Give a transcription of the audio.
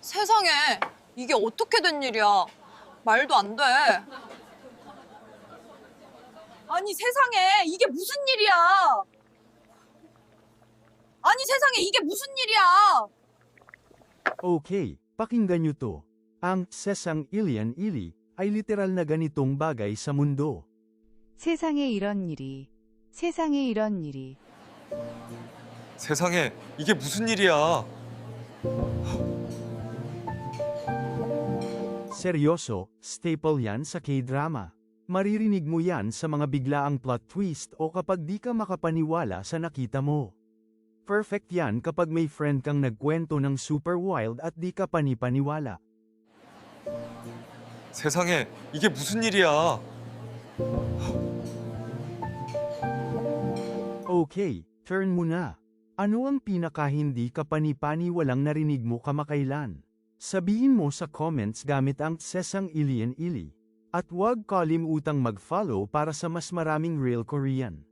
세상에, 이게 어떻게 된 일이야? 말도 안 돼. 아니, 세상에, 이게 무슨 일이야? 아니, 세상에, 이게 무슨 일이야? Okay, pakinggan nyo to. Ang sesang ilian-ili ay literal na ganitong bagay sa mundo. 세상에 이런 일이, 세상에 이런 일이. 세상에, 이게 무슨 일이야? Seryoso, staple yan sa K-drama. Maririnig mo yan sa mga biglaang plot twist o kapag di ka makapaniwala sa nakita mo. Perfect yan kapag may friend kang nagkwento ng super wild at di ka panipaniwala. 세상에, 이게 무슨 일이야? Okay, turn mo na. Ano ang pinaka hindi ka panipaniwalang narinig mo kamakailan? Sabihin mo sa comments gamit ang sesang ilian-ili. At huwag kalimutang mag-follow para sa mas maraming Real Korean.